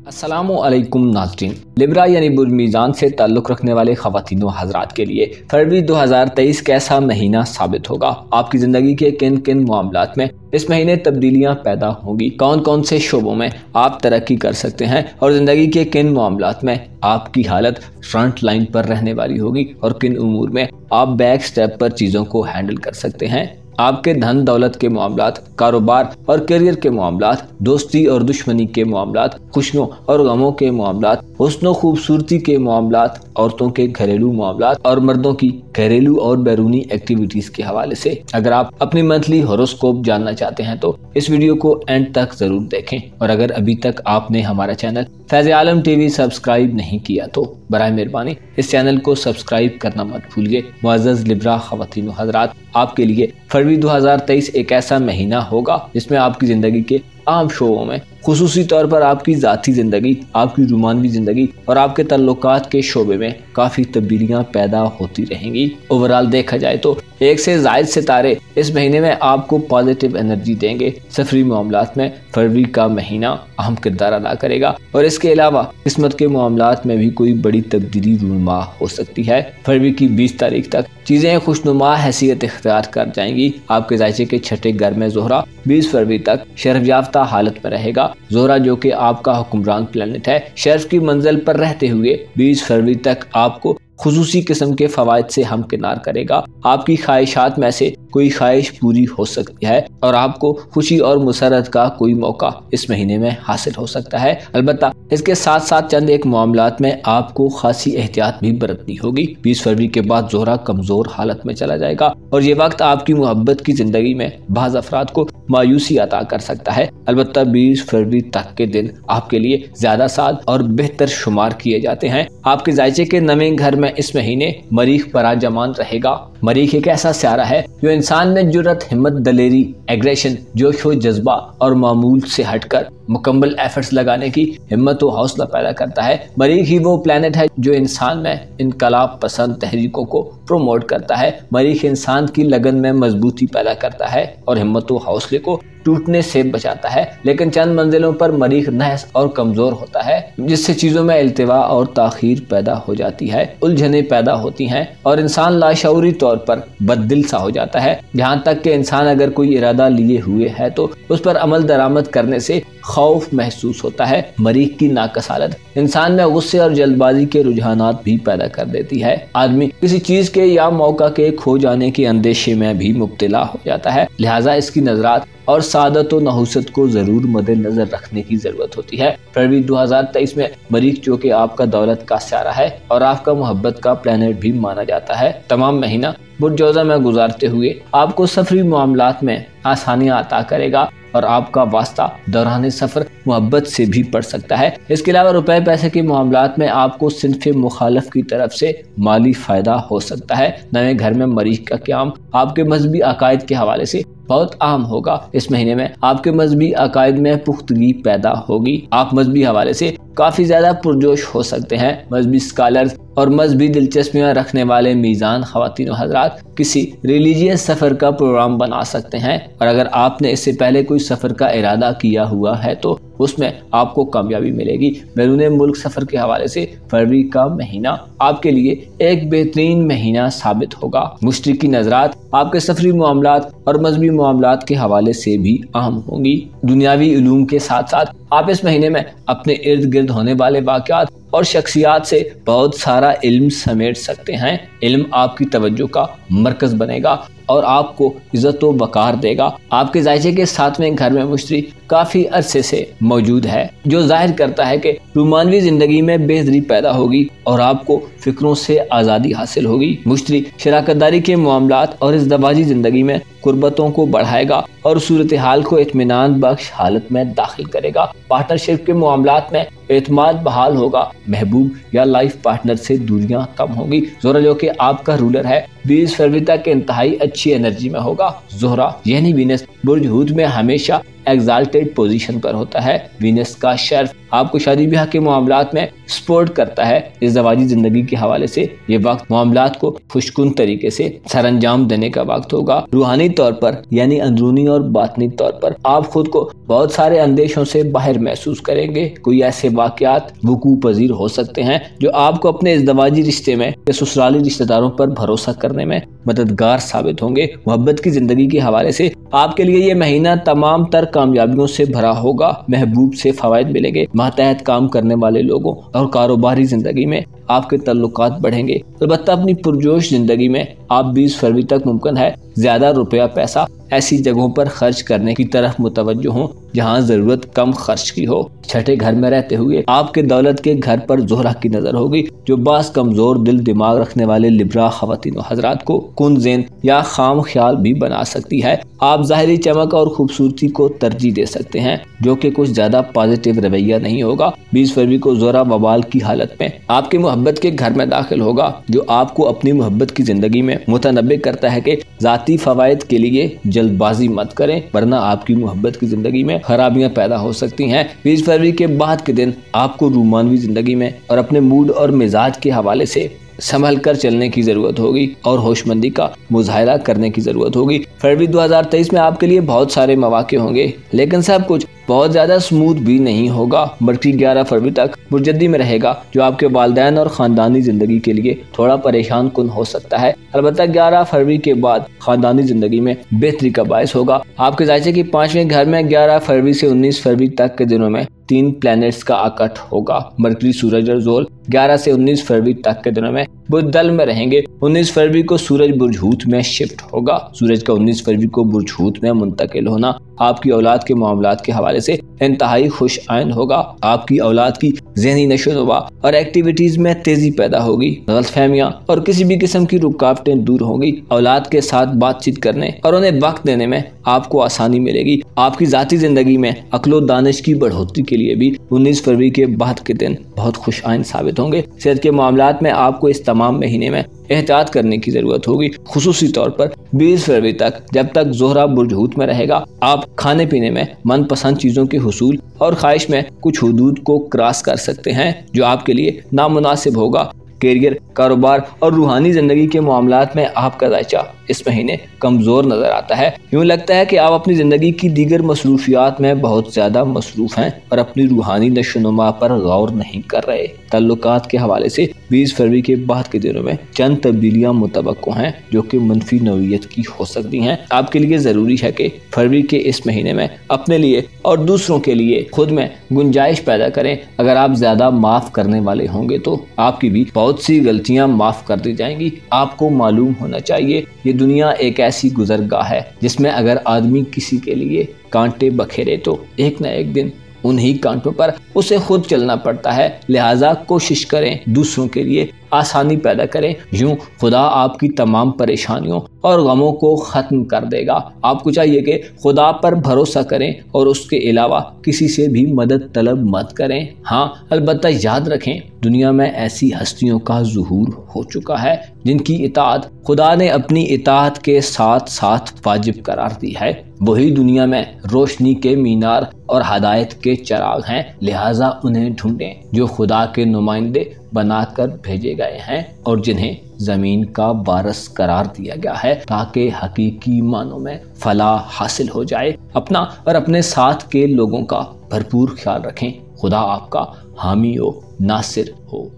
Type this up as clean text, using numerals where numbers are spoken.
अस्सलामुअलैकुम नाज़रीन। लिब्रा यानी बुर्ज मीज़ान से ताल्लुक़ रखने वाले ख़वातीन व हज़रात के लिए फरवरी 2023 कैसा महीना साबित होगा। आपकी ज़िंदगी के किन किन मामलात में इस महीने तब्दीलियाँ पैदा होंगी, कौन कौन से शोबों में आप तरक्की कर सकते हैं और ज़िंदगी के किन मामलात में आपकी हालत फ्रंट लाइन पर रहने वाली होगी और किन उमूर में आप बैक स्टेप पर चीज़ों को हैंडल कर सकते हैं। आपके धन दौलत के मामलात, कारोबार और करियर के मामलात, दोस्ती और दुश्मनी के मामलात, खुशियों और गमों के मामलात, हुस्न खूबसूरती के मामलात, औरतों के घरेलू मामलात और मर्दों की घरेलू और बैरूनी एक्टिविटीज के हवाले से। अगर आप अपनी मंथली हॉरोस्कोप जानना चाहते हैं तो इस वीडियो को एंड तक जरूर देखें, और अगर अभी तक आपने हमारा चैनल फैज़ आलम टीवी सब्सक्राइब नहीं किया तो बराए मेहरबानी इस चैनल को सब्सक्राइब करना मत भूलिए। मुअज़्ज़ज़ लिब्रा ख़वातीन व हज़रात, आपके लिए फरवरी 2023 एक ऐसा महीना होगा जिसमें आपकी ज़िंदगी के आम शोबों में, खुसूसी तौर पर आपकी ज़ाती ज़िंदगी, आपकी रुमानवी ज़िंदगी और आपके तल्लुकात के शोबे में काफ़ी तब्दीलियाँ पैदा होती रहेंगी। ओवरऑल देखा जाए तो एक से ज़ायद सितारे इस महीने में आपको पॉजिटिव एनर्जी देंगे। सफरी मामलात में फरवरी का महीना अहम किरदार अदा करेगा और इसके अलावा किस्मत के मामलात में भी कोई बड़ी तब्दीली रूनुमा हो सकती है। फरवरी की 20 तारीख तक चीज़ें खुशनुमा हैसियत इख्तियार कर जाएंगी। आपके जायचे के छठे घर में ज़ोहरा 20 फरवरी तक शरफ याफ्ता हालत में रहेगा। ज़ोहरा जो कि आपका हुक्मरान प्लैनेट है, शर्फ की मंजिल पर रहते हुए 20 फरवरी तक आपको खुसूसी किस्म के फवायद से हमकिनार करेगा। आपकी ख्वाहिशात में से कोई ख्वाहिश पूरी हो सकती है और आपको खुशी और मुसरत का कोई मौका इस महीने में हासिल हो सकता है। अलबत्ता इसके साथ साथ चंद एक मामलात में आपको खासी एहतियात भी बरतनी होगी। 20 फरवरी के बाद ज़ोहरा कमज़ोर हालत में चला जाएगा और ये वक्त आपकी मोहब्बत की ज़िंदगी में बाज़ अफराद को मायूसी अता कर सकता है। अलबत्ता 20 फरवरी तक के दिन आपके लिए ज़्यादा साद और बेहतर शुमार किए जाते हैं। आपके जायचे के नवे घर में इस महीने मरीख पराजमान रहेगा। मरीख एक ऐसा सियारा है जो इंसान में जुर्रत, हिम्मत, दलेरी, एग्रेशन, जोश व जज्बा और मामूल से हटकर मुकम्मल एफर्ट्स लगाने की हिम्मत और हौसला पैदा करता है। मरीख ही वो प्लैनेट है जो इंसान में इनकलाब पसंद तहरीकों को प्रमोट करता है। मरीख इंसान की लगन में मजबूती पैदा करता है और हिम्मत और हौसले को टूटने से बचाता है। लेकिन चंद मंजिलों पर मरीख नहस और कमजोर होता है, जिससे चीजों में इल्तिवा और ताखीर पैदा हो जाती है, उलझने पैदा होती हैं और इंसान लाशऊरी तौर पर बददिल सा हो जाता है। जहाँ तक कि इंसान अगर कोई इरादा लिए हुए है तो उस पर अमल दरामद करने से खौफ महसूस होता है। मरीख की नाकस हालत इंसान में गुस्से और जल्दबाजी के रुझानात भी पैदा कर देती है। आदमी किसी चीज के या मौका के खो जाने के अंदेशे में भी मुब्तला हो जाता है। लिहाजा इसकी नजरात और सादत और नहुसत को जरूर मद्देनजर रखने की जरूरत होती है। फरवरी 2023 में मरीख जो कि आपका दौलत का सियारा है और आपका मोहब्बत का प्लैनेट भी माना जाता है, तमाम महीना बुर्जौजा में गुजारते हुए आपको सफरी मामलात में आसानियां अता करेगा और आपका वास्ता दौरान सफर मोहब्बत से भी पड़ सकता है। इसके अलावा रुपए पैसे के मामलात में आपको सिन्फ मुखालफ की तरफ से माली फायदा हो सकता है। नए घर में मरीख का क़याम आपके मजहबी अकायद के हवाले से बहुत अहम होगा। इस महीने में आपके मजहबी अकायद में पुख्तगी पैदा होगी। आप मजहबी हवाले से काफी ज्यादा पुरजोश हो सकते हैं। मजहबी स्कॉलर्स और मजहबी दिलचस्पियां रखने वाले मीज़ान ख़वातीन व हज़रात किसी रिलीजियस सफ़र का प्रोग्राम बना सकते हैं, और अगर आपने इससे पहले कोई सफ़र का इरादा किया हुआ है तो उसमें आपको कामयाबी मिलेगी। बैरून मुल्क सफ़र के हवाले से फरवरी का महीना आपके लिए एक बेहतरीन महीना साबित होगा। मुश्तरी की नज़रात आपके सफरी मामलात और मजहबी मामलात के हवाले से भी अहम होंगी। दुनियावी उलूम के साथ साथ आप इस महीने में अपने इर्द गिर्द होने वाले वाक़यात और शख्सियात से बहुत सारा इल्म समेट सकते हैं। इल्म आपकी तवज्जो का मरकज बनेगा और आपको इज्जत व वकार देगा। आपके जायचे के 7वें घर में मुश्तरी काफी अरसे से मौजूद है, जो जाहिर करता है कि रुमानवी जिंदगी में बेहतरी पैदा होगी और आपको फिक्रों से आज़ादी हासिल होगी। मुश्तरी शराकतदारी के मामलात और इज़्दवाजी जिंदगी में कुर्बतों को बढ़ाएगा और सूरत हाल को इत्मीनान बख्श हालत में दाखिल करेगा। पार्टनरशिप के मामलात में एतमाद बहाल होगा। महबूब या लाइफ पार्टनर से दूरियां कम होंगी। ज़ोहरा जो कि आपका रूलर है 20 फरवरी तक इंतहाई अच्छी एनर्जी में होगा। ज़ोहरा यानी वीनस बुर्ज हूत में हमेशा एग्जाल्टेड पोजीशन पर होता है। वीनस का शेल्फ आपको शादी ब्याह के मामलात में सपोर्ट करता है। इस ज़वाजी जिंदगी के हवाले से ये वक्त मामलात को खुशकुन तरीके से सरअंजाम देने का वक्त होगा। रूहानी तौर पर यानी अंदरूनी और बातनी तौर पर आप खुद को बहुत सारे अंदेशों से बाहर महसूस करेंगे। कोई ऐसे वाकयात वकू पजीर हो सकते हैं जो आपको अपने इस ज़वाजी रिश्ते में या ससुराली रिश्तेदारों पर भरोसा करने में मददगार साबित होंगे। मोहब्बत की जिंदगी के हवाले से आपके लिए ये महीना तमाम तर कामयाबियों से भरा होगा। महबूब से फवायद मिलेंगे। मातहत काम करने वाले लोगों और कारोबारी जिंदगी में आपके तल्लुकात बढ़ेंगे। अलबत्ता अपनी पुरजोश जिंदगी में आप 20 फरवरी तक मुमकिन है ज्यादा रुपया पैसा ऐसी जगहों पर खर्च करने की तरफ मुतवज्जो हों जहां जरूरत कम खर्च की हो। छठे घर में रहते हुए आपके दौलत के घर पर ज़ोहरा की नजर होगी जो बास कमजोर दिल दिमाग रखने वाले लिब्रा खवातीन व हजरात को कुनज़ेन या खाम ख्याल भी बना सकती है। आप ज़ाहिरी चमक और खूबसूरती को तरजीह दे सकते हैं जो कि कुछ ज्यादा पॉजिटिव रवैया नहीं होगा। 20 फरवरी को ज़ोहरा वबाल की हालत में आपकी मोहब्बत के घर में दाखिल होगा जो आपको अपनी मोहब्बत की जिंदगी में मुतनब्बे करता है कि जाती फवायद के लिए जल्दबाजी मत करें वरना आपकी मोहब्बत की जिंदगी में खराबियां पैदा हो सकती हैं। 20 फरवरी के बाद के दिन आपको रूमानवी जिंदगी में और अपने मूड और मिजाज के हवाले से संभल कर चलने की जरूरत होगी और होशमंदी का मुजाहिरा करने की जरूरत होगी। फरवरी 2023 में आपके लिए बहुत सारे मौके होंगे लेकिन सब कुछ बहुत ज्यादा स्मूथ भी नहीं होगा। मर्करी 11 फरवरी तक मुर्जदी में रहेगा जो आपके वालिदैन और खानदानी जिंदगी के लिए थोड़ा परेशान कुन हो सकता है। अलबत्ता 11 फरवरी के बाद खानदानी जिंदगी में बेहतरी का बायस होगा। आपके जायचे की 5वें घर में 11 फरवरी से 19 फरवरी तक के दिनों में 3 प्लैनेट्स का आकट होगा। मर्करी, सूरज और ज़ोल 11 से 19 फरवरी तक के दिनों में बुध दल में रहेंगे। 19 फरवरी को सूरज बुर्ज हूत में शिफ्ट होगा। सूरज का 19 फरवरी को बुर्ज हूत में मुंतकिल होना आपकी औलाद के मामलात के हवाले से इंतहाई खुश आइन होगा। आपकी औलाद की ज़हनी नशोनुमा और एक्टिविटीज में तेजी पैदा होगी। गलतफहमियां और किसी भी किस्म की रुकावटें दूर होंगी। औलाद के साथ बातचीत करने और उन्हें वक्त देने में आपको आसानी मिलेगी। आपकी जाती जिंदगी में अक्लो दानिश की बढ़ोतरी के लिए भी 19 फरवरी के बाद के दिन बहुत खुश आइन साबित होंगे। सेहत के मामलात में आपको इस तमाम महीने में एहतियात करने की जरूरत होगी। खुसूसी तौर पर 20 फरवरी तक जब तक ज़ोहरा बुर्ज हूत में रहेगा आप खाने पीने में मनपसंद चीजों के हुसूल और ख्वाहिश में कुछ हुदूद को क्रॉस कर सकते हैं जो आपके लिए नामुनासिब होगा। कैरियर, कारोबार और रूहानी जिंदगी के मामलात में आपका जायचा इस महीने कमजोर नजर आता है। यूँ लगता है कि आप अपनी जिंदगी की दीगर मसरूफियात में बहुत ज्यादा मसरूफ हैं और अपनी रूहानी नशोनुमा पर गौर नहीं कर रहे। ताल्लुकात के हवाले से 20 फरवरी के बाद के दिनों में चंद तब्दीलियां मुतवक्को हैं जो कि मनफी नौइयत की हो सकती हैं। आपके लिए जरूरी है कि फरवरी के इस महीने में अपने लिए और दूसरों के लिए खुद में गुंजाइश पैदा करें। अगर आप ज्यादा माफ करने वाले होंगे तो आपकी भी बहुत सी गलतियां माफ कर दी जाएंगी। आपको मालूम होना चाहिए ये दुनिया एक ऐसी गुजरगाह है जिसमें अगर आदमी किसी के लिए कांटे बखेरे तो एक न एक दिन उन्हीं कांटों पर उसे खुद चलना पड़ता है। लिहाजा कोशिश करें दूसरों के लिए आसानी पैदा करें। यूं खुदा आपकी तमाम परेशानियों और गमों को ख़त्म कर देगा। आपको चाहिए कि खुदा पर भरोसा करें और उसके अलावा किसी से भी मदद तलब मत करें। हाँ, अलबत्ता याद रखें दुनिया में ऐसी हस्तियों का ज़ुहूर हो चुका है जिनकी इताअत खुदा ने अपनी इताअत के साथ साथ वाजिब करार दी है। वही दुनिया में रोशनी के मीनार और हदायत के चिराग हैं। लिहाजा उन्हें ढूंढें जो खुदा के नुमाइंदे बनाकर भेजे गए हैं और जिन्हें जमीन का वारिस करार दिया गया है ताकि हकीकी मानों में फलाह हासिल हो जाए। अपना और अपने साथ के लोगों का भरपूर ख्याल रखें। खुदा आपका हामी हो, नासिर हो।